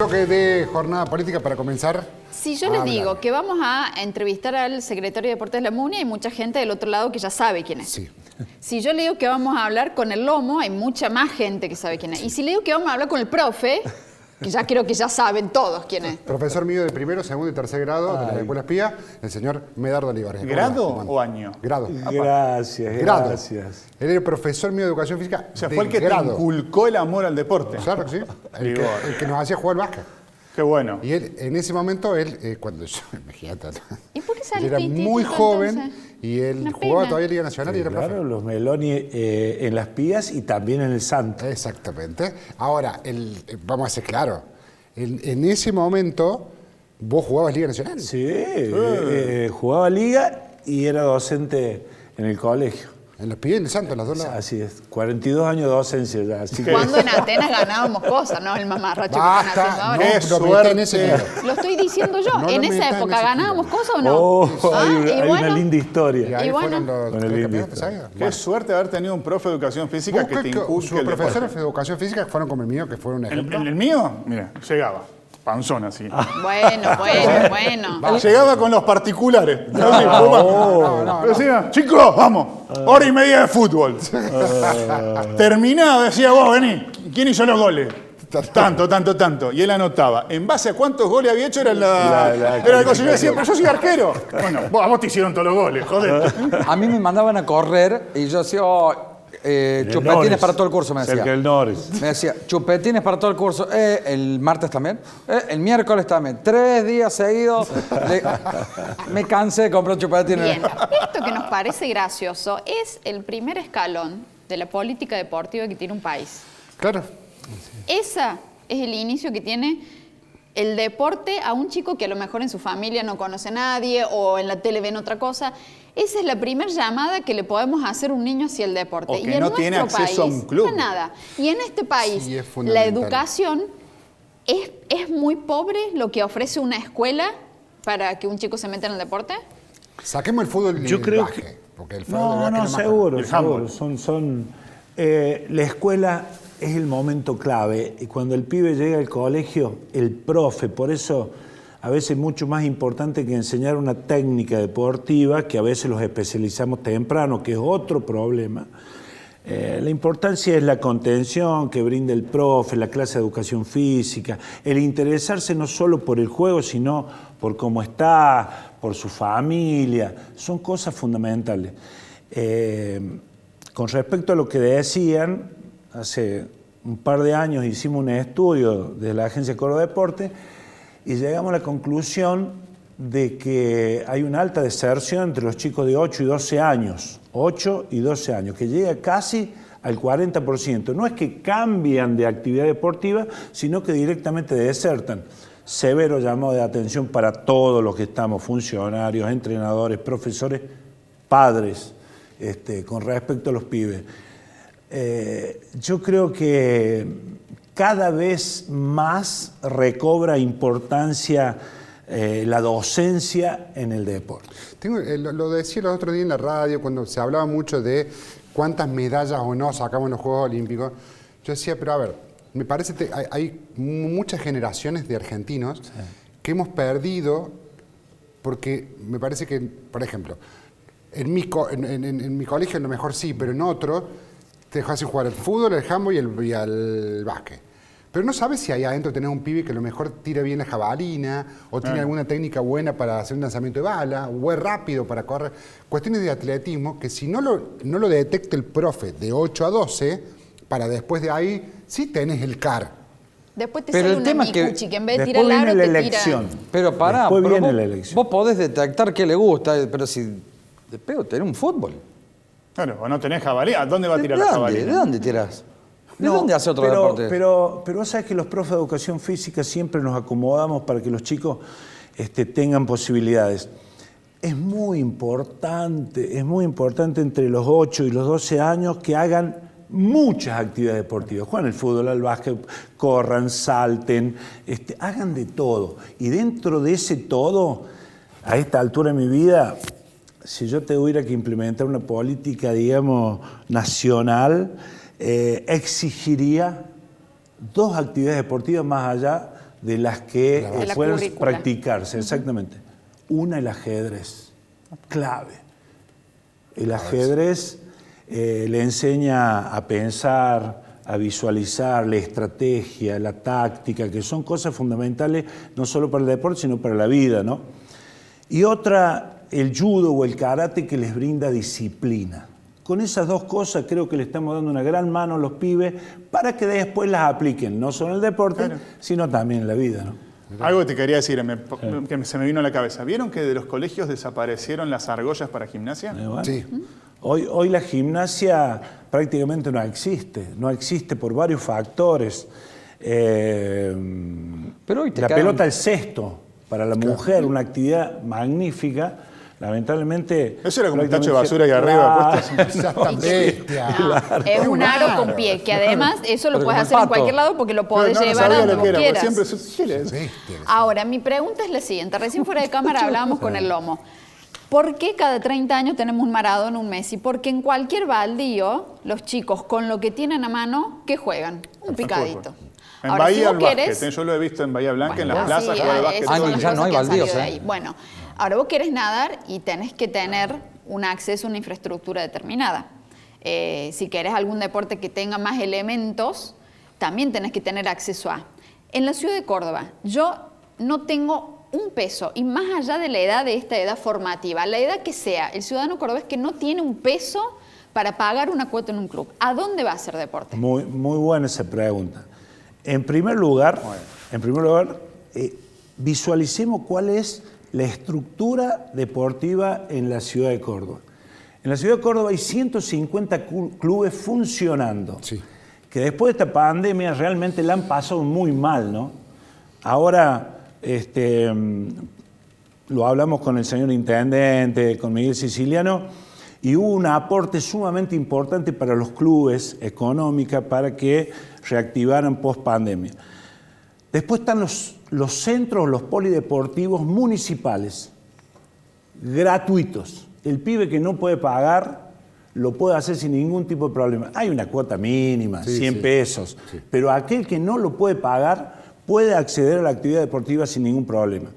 Bloque de jornada política para comenzar. Si yo les digo que vamos a entrevistar al secretario de Deportes de la MUNI, hay mucha gente del otro lado que ya sabe quién es. Sí. Si yo le digo que vamos a hablar con el Lomo, hay mucha más gente que sabe quién es. Y si le digo que vamos a hablar con el profe, que ya creo que ya saben todos quién es. Profesor mío de primero, segundo y tercer grado de la Escuela Espía, el señor Medardo Olivares. ¿Grado o año? Grado. Gracias, Grado. gracias. Él era profesor mío de educación física. O sea, de fue el que grado. te inculcó el amor al deporte. Claro que sí. El que nos hacía jugar al básquet. Qué bueno. Y él, en ese momento, cuando yo, imagínate, ¿Y por qué él saliste era muy instituto, joven entonces? y él Una jugaba pena. todavía Liga Nacional y era profe. Claro, los Meloni en las Pías y también en el Santo. Exactamente. Ahora, vamos a ser claros, en ese momento vos jugabas Liga Nacional. Sí, jugaba Liga y era docente en el colegio. En los pies y en el Santo, en las dos lados. Así es, 42 años de docencia ya. Así que Cuando en Atenas ganábamos cosas, ¿no? El mamarracho que están haciendo Basta, ahora. no Qué lo meté en ese suerte. libro. Lo estoy diciendo yo. No lo en esa metas en época ese ganábamos kilo. cosas o no. Oh, Ah, hay y una bueno, linda Y historia. ahí Y bueno. fueron los Con el tres lindo. campeonatos, ¿sabes? Qué Bueno. suerte haber tenido un profe de educación física que te Busca inculque sus el profesores deporte. de educación física que fueron como el mío, que fueron un ejemplo. El mío, mira, llegaba. Panzón así. Bueno. Llegaba con los particulares. no. Decía, chicos, vamos. Hora y media de fútbol. Terminaba, decía, vos, vení. ¿Quién hizo los goles? Tanto. Y él anotaba. En base a cuántos goles había hecho era la cosa. Y yo decía, pero yo soy arquero. Bueno, a vos te hicieron todos los goles, joder. A mí me mandaban a correr y yo decía, chupetines para todo el curso, me decía. Cerca del Nores. Me decía, chupetines para todo el curso. El martes también. El miércoles también. 3 días seguidos. Me cansé de comprar chupetines. Bien, esto que nos parece gracioso es el primer escalón de la política deportiva que tiene un país. Claro. Ese es el inicio que tiene el deporte a un chico que a lo mejor en su familia no conoce a nadie o en la tele ven otra cosa. Esa es la primera llamada que le podemos hacer a un niño hacia el deporte. O que y en no tiene nuestro acceso a país, un club. no nada. Y en este país, Sí, es la fundamental. educación es muy pobre lo que ofrece una escuela para que un chico se meta en el deporte. Saquemos el fútbol y Yo el creo básquet, que... porque el fútbol No, es más seguro, El handball. seguro. La escuela es el momento clave. Y cuando el pibe llega al colegio, el profe, por eso a veces es mucho más importante que enseñar una técnica deportiva, que a veces los especializamos temprano, que es otro problema. La importancia es la contención que brinda el profe, la clase de educación física, el interesarse no solo por el juego, sino por cómo está, por su familia. Son cosas fundamentales. Con respecto a lo que decían, hace un par de años hicimos un estudio de la Agencia Córdoba Deporte y llegamos a la conclusión de que hay una alta deserción entre los chicos de 8 y 12 años, 8 y 12 años, que llega casi al 40%. No es que cambian de actividad deportiva, sino que directamente desertan. Severo llamado de atención para todos los que estamos, funcionarios, entrenadores, profesores, padres, con respecto a los pibes. Yo creo que cada vez más recobra importancia la docencia en el deporte. Lo decía el otro día en la radio, cuando se hablaba mucho de cuántas medallas o no sacamos en los Juegos Olímpicos. Yo decía, pero a ver, me parece que hay muchas generaciones de argentinos que hemos perdido, porque me parece que, por ejemplo, en mi colegio a lo mejor sí, pero en otro te dejas jugar al fútbol, al handball y al básquet. Pero no sabes si ahí adentro tenés un pibe que a lo mejor tira bien la jabalina, o tiene alguna técnica buena para hacer un lanzamiento de bala, o es rápido para correr. Cuestiones de atletismo que si no lo detecta el profe de 8 a 12, para después de ahí sí tenés el CAR. Después te Pero sale el una tema es que micuchi que en vez de Después tirar al viene aro la te tira... elección. Pero pará, Después pero viene la elección. vos podés detectar qué le gusta, pero si de pedo tenés un fútbol. Claro, o no tenés jabalina. ¿A dónde va a tirar ¿De la dónde? ¿De jabalina? dónde tirás? ¿De dónde hace otro deporte? Pero vos sabés que los profes de educación física siempre nos acomodamos para que los chicos tengan posibilidades. Es muy importante entre los 8 y los 12 años que hagan muchas actividades deportivas. Juegan el fútbol, al básquet, corran, salten, hagan de todo. Y dentro de ese todo, a esta altura de mi vida, si yo tuviera que implementar una política, digamos, nacional, exigiría 2 actividades deportivas más allá de las que De la pueden currícula. practicarse, exactamente. Una, el ajedrez, clave. El ajedrez le enseña a pensar, a visualizar la estrategia, la táctica, que son cosas fundamentales no solo para el deporte, sino para la vida, ¿no? Y otra, el judo o el karate, que les brinda disciplina. Con esas dos cosas creo que le estamos dando una gran mano a los pibes para que después las apliquen, no solo en el deporte, Claro. sino también en la vida, ¿no? Algo que te quería decir, que se me vino a la cabeza. ¿Vieron que de los colegios desaparecieron las argollas para gimnasia? Bueno, Sí. hoy la gimnasia prácticamente no existe por varios factores. Pero hoy te La quedan- pelota al cesto para la mujer, una actividad magnífica. Lamentablemente. Eso era como un tacho de prácticamente- basura ahí arriba Claro. puesto. Ya está bestia. No, es un aro con pie, que además eso lo Pero puedes como hacer en pato. cualquier lado porque lo podés No, no llevar a sabía donde lo vos que era, porque quieras. siempre Bestia. Ahora, mi pregunta es la siguiente. Recién fuera de cámara hablábamos con el lomo. ¿Por qué cada 30 años tenemos un Maradona, un Messi? Porque en cualquier baldío, los chicos con lo que tienen a mano, ¿qué juegan? Un picadito. En Ahora, Bahía si el vos básquet, querés- yo lo he visto en Bahía Blanca, en las Bueno, plazas, sí, jugar al esas básquet. son Ah, las ya no cosas hay que han baldíos, salido de ¿eh? ahí. Bueno, ahora vos querés nadar y tenés que tener un acceso a una infraestructura determinada. Si querés algún deporte que tenga más elementos, también tenés que tener acceso a. En la ciudad de Córdoba, yo no tengo un peso, y más allá de la edad, de esta edad formativa, la edad que sea, el ciudadano cordobés que no tiene un peso para pagar una cuota en un club, ¿a dónde va a hacer deporte? Muy, muy buena esa pregunta. En primer lugar, visualicemos cuál es la estructura deportiva en la ciudad de Córdoba. En la ciudad de Córdoba hay 150 clubes funcionando, Sí. que después de esta pandemia realmente la han pasado muy mal, ¿no? Ahora, lo hablamos con el señor intendente, con Miguel Siciliano, y hubo un aporte sumamente importante para los clubes económica para que reactivaran post pandemia. Después están los centros, los polideportivos municipales, gratuitos. El pibe que no puede pagar lo puede hacer sin ningún tipo de problema. Hay una cuota mínima, Sí, 100 sí. pesos, pero aquel que no lo puede pagar puede acceder a la actividad deportiva sin ningún problema.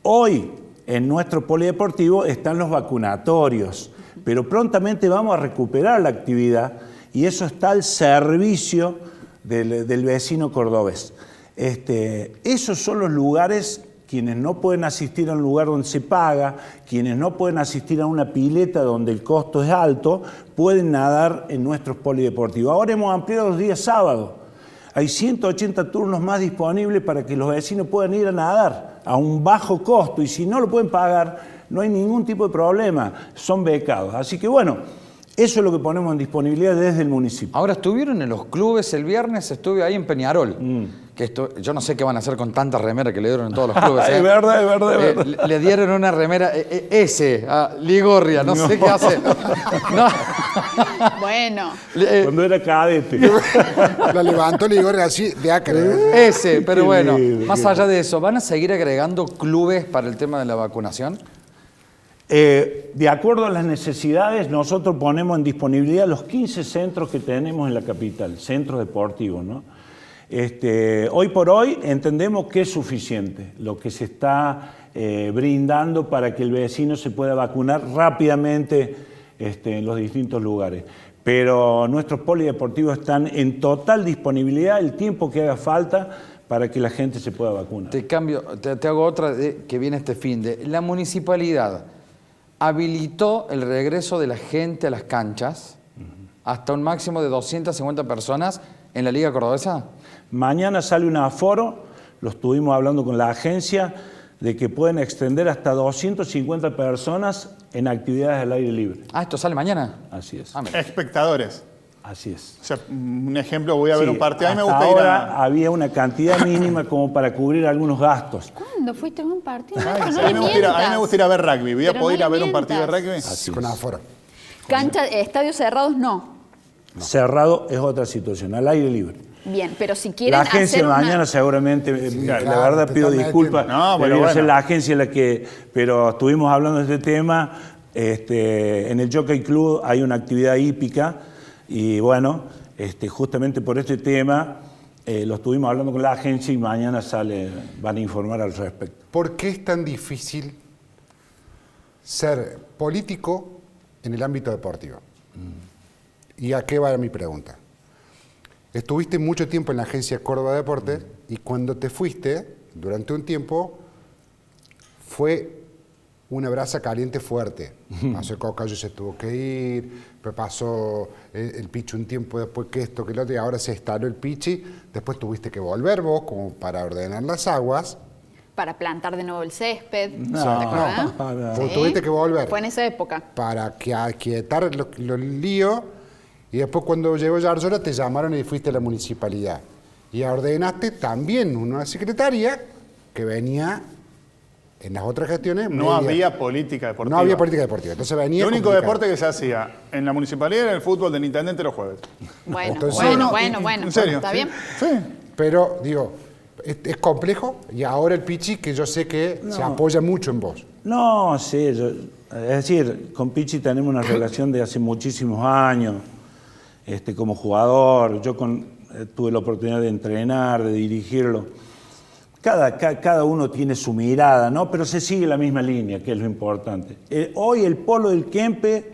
Hoy, en nuestro polideportivo están los vacunatorios, pero prontamente vamos a recuperar la actividad y eso está al servicio del vecino cordobés. Esos son los lugares, quienes no pueden asistir a un lugar donde se paga, quienes no pueden asistir a una pileta donde el costo es alto, pueden nadar en nuestros polideportivos. Ahora hemos ampliado los días sábados. Hay 180 turnos más disponibles para que los vecinos puedan ir a nadar a un bajo costo y si no lo pueden pagar, no hay ningún tipo de problema, son becados. Así que bueno, eso es lo que ponemos en disponibilidad desde el municipio. Ahora estuvieron en los clubes el viernes, estuve ahí en Peñarol. Que yo no sé qué van a hacer con tantas remeras que le dieron en todos los clubes. Es verdad, es verdad, es verdad. Le dieron una remera S a Ligorria, no sé qué hace. No. Bueno, Cuando era cadete. La levantó Ligor así de acre. S, pero Qué bueno, lindo, más qué allá de eso, ¿van a seguir agregando clubes para el tema de la vacunación? De acuerdo a las necesidades, nosotros ponemos en disponibilidad los 15 centros que tenemos en la capital, centros deportivos, ¿no? Hoy por hoy entendemos que es suficiente lo que se está brindando para que el vecino se pueda vacunar rápidamente en los distintos lugares. Pero nuestros polideportivos están en total disponibilidad el tiempo que haga falta para que la gente se pueda vacunar. Te hago otra que viene este fin de. La municipalidad habilitó el regreso de la gente a las canchas hasta un máximo de 250 personas en la Liga Cordobesa. Mañana sale un aforo, lo estuvimos hablando con la agencia, de que pueden extender hasta 250 personas en actividades al aire libre. Ah, ¿esto sale mañana? Así es. Ah, mira. Espectadores. Así es. O sea, un ejemplo, voy a ver Sí, un partido. A mí me hasta gusta ir ahora a... había una cantidad mínima como para cubrir algunos gastos. ¿cuándo fuiste a un partido? Ay, No a, le mí me gusta ir a, a mí me mientas. gusta ir a ver rugby. Voy a Pero poder no ir a le ver un partido de mientas. rugby. Así Con es. aforo. Cancha, estadios cerrados, no. Cerrado es otra situación, al aire libre. Bien, pero si quieren La agencia hacer una- mañana seguramente, la claro, verdad te pido están disculpas, metiendo. No, pero debería ser bueno. la agencia la que, pero estuvimos hablando de este tema, en el Jockey Club hay una actividad hípica y bueno, justamente por este tema Lo estuvimos hablando con la agencia y mañana van a informar al respecto. ¿Por qué es tan difícil ser político en el ámbito deportivo? ¿Y a qué va mi pregunta? Estuviste mucho tiempo en la agencia Córdoba Deportes y cuando te fuiste, durante un tiempo, fue una brasa caliente fuerte. Pasó el Cocayo, se tuvo que ir, pero pasó el Pichi un tiempo después que esto, que lo otro, y ahora se instaló el Pichi. Después tuviste que volver vos como para ordenar las aguas. Para plantar de nuevo el césped. No, ¿te acordás? Vos tuviste que volver. Fue en esa época. Para aquietar los líos. Y después cuando llegó Yarlora te llamaron y fuiste a la municipalidad. Y ordenaste también una secretaria que venía en las otras gestiones. No había política deportiva. No había política deportiva. Entonces venía El único complicado. deporte que se hacía en la municipalidad era el fútbol del intendente los jueves. Bueno, Entonces- bueno. ¿En serio? ¿Está Sí. bien? Sí. Pero, digo, es complejo y ahora el Pichi, que yo sé que se apoya mucho en vos. No, sí, es decir, con Pichi tenemos una relación de hace muchísimos años, como jugador, yo tuve la oportunidad de entrenar, de dirigirlo. Cada uno tiene su mirada, ¿no? Pero se sigue la misma línea, que es lo importante. Hoy el polo del Kempe,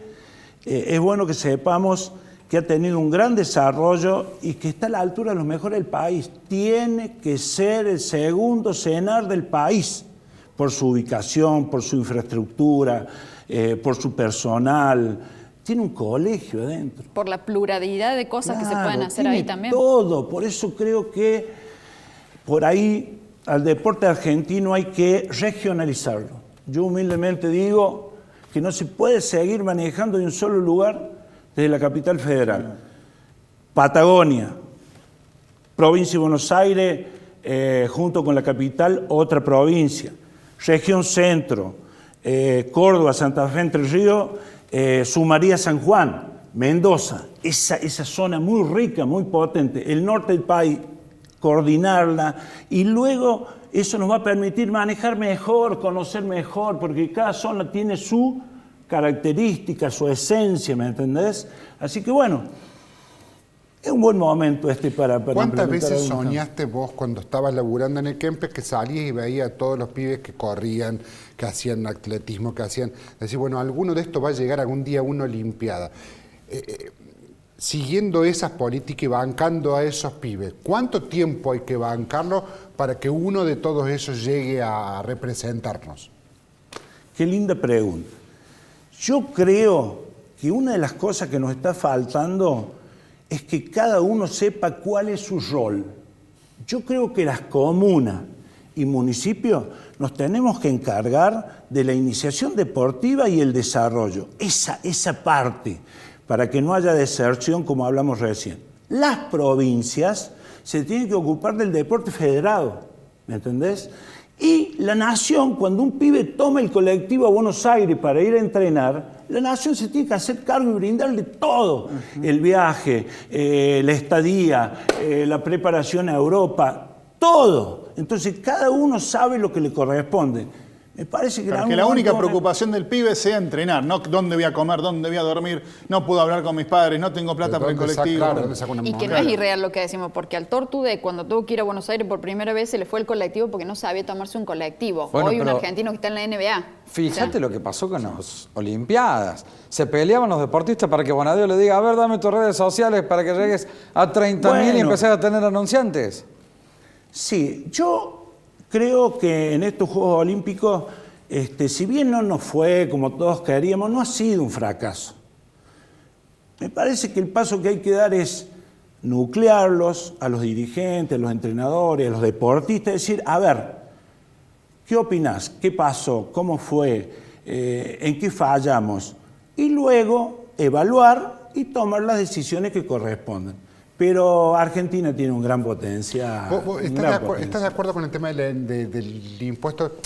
es bueno que sepamos que ha tenido un gran desarrollo y que está a la altura de los mejores del país. Tiene que ser el segundo CENAR del país, por su ubicación, por su infraestructura, por su personal. Tiene un colegio adentro. Por la pluralidad de cosas que se pueden hacer tiene ahí también. todo, por eso creo que por ahí al deporte argentino hay que regionalizarlo. Yo humildemente digo que no se puede seguir manejando de un solo lugar desde la capital federal. Patagonia, provincia de Buenos Aires, junto con la capital, otra provincia. Región Centro, Córdoba, Santa Fe, Entre Ríos, sumaría San Juan, Mendoza, esa zona muy rica, muy potente. El norte del país, coordinarla y luego eso nos va a permitir manejar mejor, conocer mejor, porque cada zona tiene su característica, su esencia, ¿me entendés? Así que bueno, es un buen momento para ¿Cuántas implementar veces algún cambio. soñaste vos cuando estabas laburando en el Kempes que salías y veías a todos los pibes que corrían, que hacían atletismo, que hacían... Decir, bueno, alguno de estos va a llegar algún día a una olimpiada. Siguiendo esas políticas y bancando a esos pibes, ¿cuánto tiempo hay que bancarlo para que uno de todos esos llegue a representarnos? Qué linda pregunta. Yo creo que una de las cosas que nos está faltando es que cada uno sepa cuál es su rol. Yo creo que las comunas y municipios nos tenemos que encargar de la iniciación deportiva y el desarrollo, esa parte, para que no haya deserción como hablamos recién. Las provincias se tienen que ocupar del deporte federado, ¿me entendés? Y la nación, cuando un pibe toma el colectivo a Buenos Aires para ir a entrenar, la nación se tiene que hacer cargo y brindarle todo. El viaje, la estadía, la preparación a Europa, todo. Entonces cada uno sabe lo que le corresponde. Me parece que, Para que la única preocupación del pibe sea entrenar, no dónde voy a comer, dónde voy a dormir, no puedo hablar con mis padres, no tengo plata para el colectivo. Y que no es irreal lo que decimos, porque al Tortude, cuando tuvo que ir a Buenos Aires por primera vez, se le fue el colectivo porque no sabía tomarse un colectivo. Bueno, Hoy un pero argentino que está en la NBA. Fíjate O sea, lo que pasó con las Olimpiadas. Se peleaban los deportistas para que Bonadío le diga, a ver, dame tus redes sociales para que llegues a 30.000 y empecés a tener anunciantes. Sí, yo creo que en estos Juegos Olímpicos, si bien no nos fue como todos queríamos, no ha sido un fracaso. Me parece que el paso que hay que dar es nuclearlos a los dirigentes, a los entrenadores, a los deportistas, decir, a ver, ¿qué opinás? ¿Qué pasó? ¿Cómo fue? ¿En qué fallamos? Y luego evaluar y tomar las decisiones que correspondan. Pero Argentina tiene un gran potencial. ¿Vos estás de acuerdo con el tema del impuesto?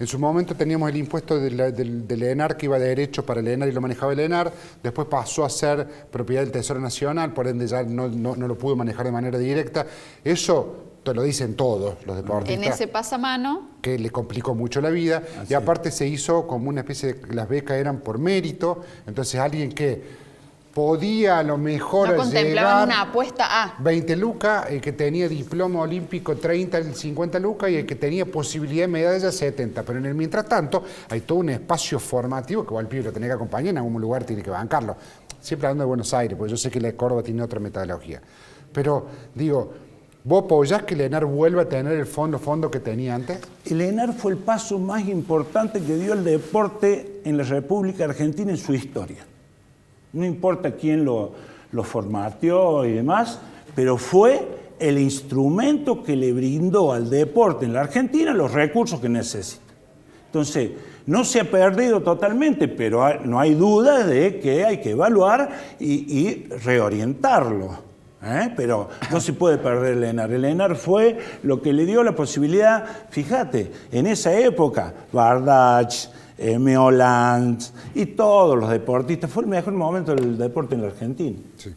En su momento teníamos el impuesto del ENAR que iba de derecho para el ENAR y lo manejaba el ENAR, después pasó a ser propiedad del Tesoro Nacional, por ende ya no lo pudo manejar de manera directa. Eso te lo dicen todos los deportistas. en ese pasamano. Que le complicó mucho la vida. Así y aparte se hizo como una especie de... Las becas eran por mérito, entonces alguien que podía a lo mejor No contemplaban llegar una apuesta a. 20 lucas, el que tenía diploma olímpico 30, 50 lucas y el que tenía posibilidad de medalla 70. Pero en el mientras tanto hay todo un espacio formativo que al pibe lo tenía que acompañar, en algún lugar tiene que bancarlo. Siempre hablando de Buenos Aires, porque yo sé que la de Córdoba tiene otra metodología. Pero digo, ¿vos apoyás que el ENAR vuelva a tener el fondo que tenía antes? El ENAR fue el paso más importante que dio el deporte en la República Argentina en su historia. No importa quién lo formateó y demás, pero fue el instrumento que le brindó al deporte en la Argentina los recursos que necesita. Entonces, no se ha perdido totalmente, pero no hay duda de que hay que evaluar y reorientarlo. Pero no se puede perder el ENAR. El ENAR fue lo que le dio la posibilidad, fíjate, en esa época, Bardach, Meoland y todos los deportistas, fue el mejor momento del deporte en la Argentina. Sí.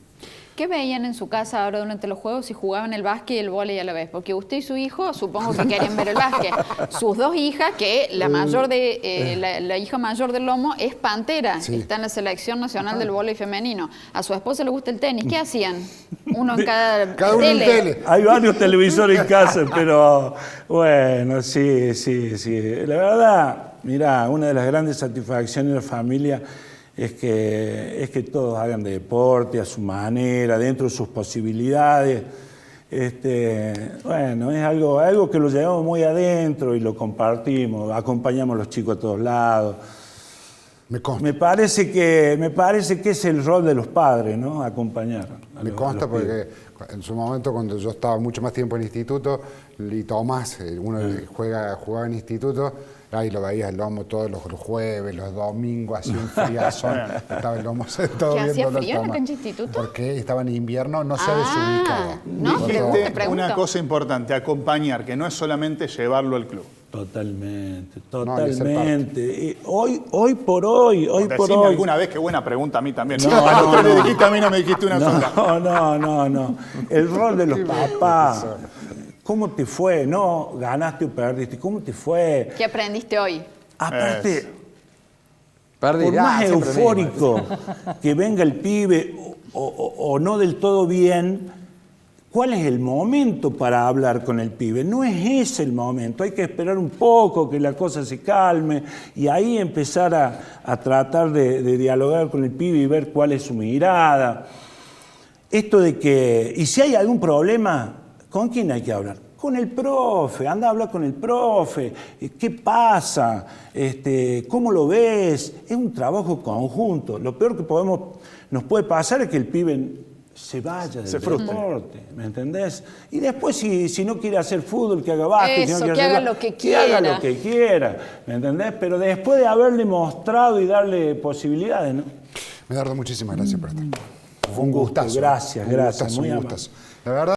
¿Qué veían en su casa ahora durante los juegos si jugaban el básquet y el vóley a la vez? Porque usted y su hijo supongo que querían ver el básquet. Sus dos hijas, que la mayor la hija mayor del Lomo es pantera, Sí. está en la selección nacional del vóley femenino. A su esposa le gusta el tenis. ¿Qué hacían? Uno en cada uno en tele. Hay varios televisores en casa, pero bueno, sí. La verdad, mira, una de las grandes satisfacciones de la familia es que todos hagan deporte a su manera, dentro de sus posibilidades. Bueno, es algo que lo llevamos muy adentro y lo compartimos, acompañamos a los chicos a todos lados. Me consta. Me parece que es el rol de los padres, ¿no? Acompañar. Me consta porque en su momento, cuando yo estaba mucho más tiempo en instituto, y Tomás, uno que jugaba en instituto, ahí lo veías el Lomo todos los jueves, los domingos, hacía un friazón, estaba el Lomo todo ¿Que hacía viéndolo frío en la Tomás. cancha de instituto? Porque estaba en invierno, no se desubicaba. no, te Dijiste pregunto. una cosa importante, acompañar, que no es solamente llevarlo al club. Totalmente. hay que ser parte. Hoy por hoy. Decime alguna vez, qué buena pregunta a mí también. No, Al otro no. le dijiste, a mí no me dijiste una sola. No. El rol de los papás. ¿Cómo te fue? No ganaste o perdiste. ¿Cómo te fue? ¿Qué aprendiste hoy? Aparte, Perdí. por más Siempre eufórico que venga el pibe o no del todo bien, ¿cuál es el momento para hablar con el pibe? No es ese el momento, hay que esperar un poco que la cosa se calme y ahí empezar a tratar de dialogar con el pibe y ver cuál es su mirada. Esto de que, y si hay algún problema, ¿con quién hay que hablar? Con el profe, anda a hablar con el profe, ¿qué pasa? ¿Cómo lo ves? Es un trabajo conjunto. Lo peor que nos puede pasar es que el pibe se vaya del deporte, ¿me entendés? Y después si no quiere hacer fútbol, que haga básquet. Eso, si no que haga lo que quiera. haga lo que quiera, ¿me entendés? Pero después de haberle mostrado y darle posibilidades, ¿no? Medardo, muchísimas gracias por estar. Fue un gustazo. Gracias, Un gracias, gustazo, muy un amable. gustazo. La verdad.